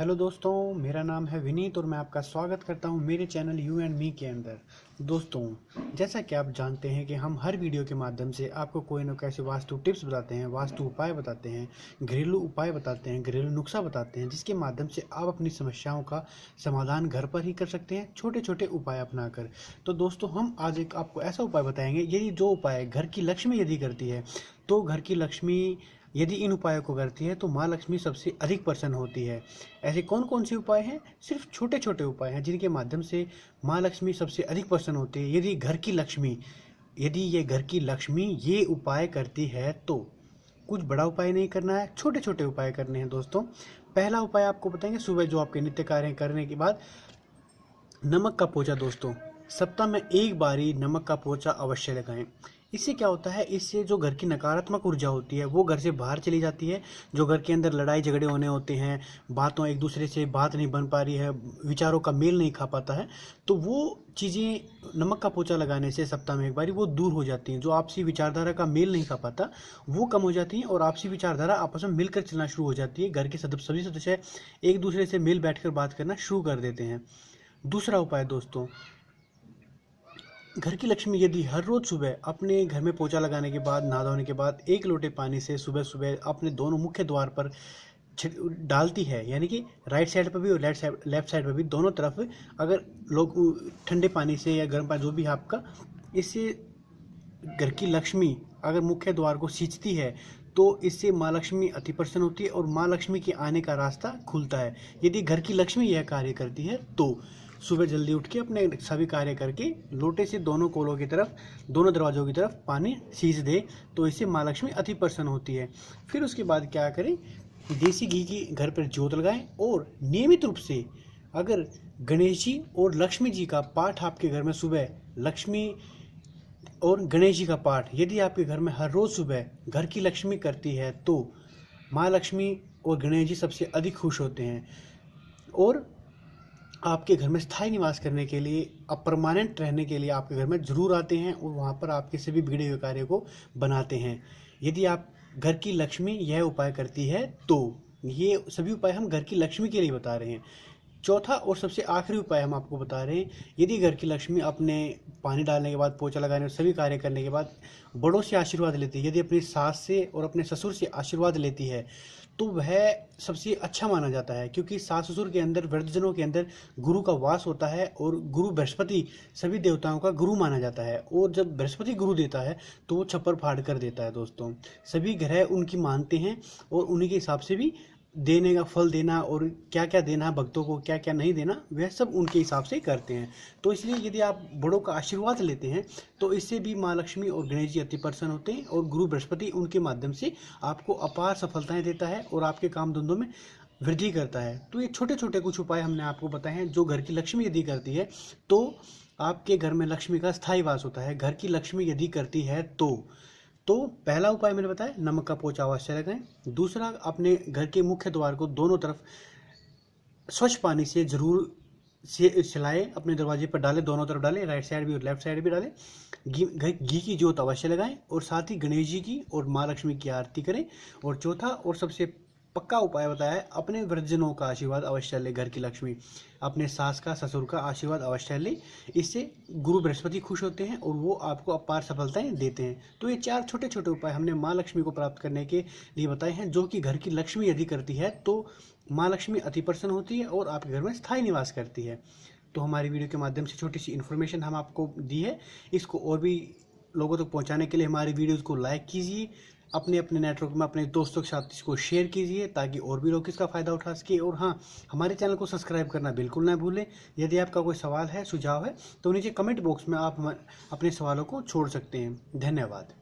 Hello दोस्तों, मेरा नाम है विनीत और मैं आपका स्वागत करता हूं मेरे चैनल यू एंड मी के अंदर। दोस्तों, जैसा कि आप जानते हैं कि हम हर वीडियो के माध्यम से आपको कोई ना कैसे वास्तु टिप्स बताते हैं, वास्तु उपाय बताते हैं, घरेलू उपाय बताते हैं, घरेलू नुस्खा बताते हैं, जिसके माध्यम से आप अपनी समस्याओं का समाधान घर पर ही कर सकते हैं, छोटे छोटे उपाय अपनाकर। तो दोस्तों, हम आज एक आपको ऐसा उपाय बताएंगे, यदि जो उपाय घर की लक्ष्मी यदि करती है तो घर की लक्ष्मी यदि इन उपायों को करती है तो माँ लक्ष्मी सबसे अधिक प्रसन्न होती है। ऐसे कौन कौन से उपाय हैं? सिर्फ छोटे छोटे उपाय हैं जिनके माध्यम से माँ लक्ष्मी सबसे अधिक प्रसन्न होती है। यदि ये घर की लक्ष्मी ये उपाय करती है तो कुछ बड़ा उपाय नहीं करना है, छोटे छोटे उपाय करने हैं। दोस्तों, पहला उपाय आपको बताएंगे, सुबह जो आपके नित्य कार्य करने के बाद नमक का पोछा। दोस्तों, सप्ताह में एक बारी नमक का पोछा अवश्य लगाएं। इससे क्या होता है, इससे जो घर की नकारात्मक ऊर्जा होती है वो घर से बाहर चली जाती है। जो घर के अंदर लड़ाई झगड़े होने होते हैं, बातों एक दूसरे से बात नहीं बन पा रही है, विचारों का मेल नहीं खा पाता है, तो वो चीज़ें नमक का पोछा लगाने से सप्ताह में एक बारी वो दूर हो जाती हैं। जो आपसी विचारधारा का मेल नहीं खा पाता वो कम हो जाती हैं और आपसी विचारधारा आपस में मिलकर चलना शुरू हो जाती है। घर के सभी सदस्य एक दूसरे से मिल बैठकर बात करना शुरू कर देते हैं। दूसरा उपाय दोस्तों, घर की लक्ष्मी यदि हर रोज सुबह अपने घर में पोछा लगाने के बाद, नहा धोने के बाद एक लोटे पानी से सुबह सुबह अपने दोनों मुख्य द्वार पर डालती है, यानी कि राइट साइड पर भी और लेफ्ट साइड पर भी, दोनों तरफ, अगर लोग ठंडे पानी से या गर्म पानी जो भी आपका, इससे घर की लक्ष्मी अगर मुख्य द्वार को सींचती है तो इससे माँ लक्ष्मी अति प्रसन्न होती है और माँ लक्ष्मी के आने का रास्ता खुलता है। यदि घर की लक्ष्मी यह कार्य करती है तो सुबह जल्दी उठ के अपने सभी कार्य करके लोटे से दोनों कोलों की तरफ, दोनों दरवाजों की तरफ पानी सींच दे तो इससे माँ लक्ष्मी अति प्रसन्न होती है। फिर उसके बाद क्या करें, देसी घी की घर पर ज्योत लगाएं और नियमित रूप से अगर गणेश जी और लक्ष्मी जी का पाठ आपके घर में सुबह, लक्ष्मी और गणेश जी का पाठ यदि आपके घर में हर रोज सुबह घर की लक्ष्मी करती है तो माँ लक्ष्मी और गणेश जी सबसे अधिक खुश होते हैं और आपके घर में स्थायी निवास करने के लिए, अब परमानेंट रहने के लिए आपके घर में जरूर आते हैं और वहाँ पर आपके सभी बिगड़े हुए कार्य को बनाते हैं। यदि आप घर की लक्ष्मी यह उपाय करती है तो ये सभी उपाय हम घर की लक्ष्मी के लिए बता रहे हैं। चौथा और सबसे आखिरी उपाय हम आपको बता रहे हैं, यदि घर की लक्ष्मी अपने पानी डालने के बाद, पोछा लगाने और सभी कार्य करने के बाद बड़ों से आशीर्वाद लेती है, यदि अपनी सास से और अपने ससुर से आशीर्वाद लेती है तो वह सबसे अच्छा माना जाता है, क्योंकि सास ससुर के अंदर, वृद्धजनों के अंदर गुरु का वास होता है और गुरु बृहस्पति सभी देवताओं का गुरु माना जाता है। और जब बृहस्पति गुरु देता है तो वो छप्पर फाड़ कर देता है। दोस्तों, सभी ग्रह उनकी मानते हैं और उन्हीं के हिसाब से भी देने का फल देना और क्या क्या देना है भक्तों को, क्या क्या नहीं देना, वह सब उनके हिसाब से करते हैं। तो इसलिए यदि आप बड़ों का आशीर्वाद लेते हैं तो इससे भी माँ लक्ष्मी और गणेश जी अति प्रसन्न होते हैं और गुरु बृहस्पति उनके माध्यम से आपको अपार सफलताएं देता है और आपके काम धंधों में वृद्धि करता है। तो ये छोटे छोटे कुछ उपाय हमने आपको बताए हैं जो घर की लक्ष्मी यदि करती है तो आपके घर में लक्ष्मी का स्थायी वास होता है। घर की लक्ष्मी यदि करती है तो पहला उपाय मैंने बताया, नमक का पोछा अवश्य लगाएं। दूसरा, अपने घर के मुख्य द्वार को दोनों तरफ स्वच्छ पानी से जरूर से चलाएं, अपने दरवाजे पर डालें, दोनों तरफ डालें, राइट साइड भी और लेफ्ट साइड भी डालें। घी की ज्योत अवश्य लगाएं और साथ ही गणेश जी की और माँ लक्ष्मी की आरती करें। और चौथा और सबसे पक्का उपाय बताया है, अपने वृद्धजनों का आशीर्वाद अवश्य ले। घर की लक्ष्मी अपने सास का, ससुर का आशीर्वाद अवश्य ले। इससे गुरु बृहस्पति खुश होते हैं और वो आपको अपार सफलताएं देते हैं। तो ये 4 छोटे छोटे उपाय हमने माँ लक्ष्मी को प्राप्त करने के लिए बताए हैं, जो कि घर की लक्ष्मी यदि करती है तो माँ लक्ष्मी अति प्रसन्न होती है और आपके घर में स्थायी निवास करती है। तो हमारी वीडियो के माध्यम से छोटी सी इन्फॉर्मेशन हम आपको दी है, इसको और भी लोगों तक पहुंचाने के लिए हमारी वीडियोज़ को लाइक कीजिए, अपने अपने नेटवर्क में अपने दोस्तों के साथ इसको शेयर कीजिए ताकि और भी लोग इसका फ़ायदा उठा सके। और हाँ, हमारे चैनल को सब्सक्राइब करना बिल्कुल ना भूलें। यदि आपका कोई सवाल है, सुझाव है तो नीचे कमेंट बॉक्स में आप अपने सवालों को छोड़ सकते हैं। धन्यवाद।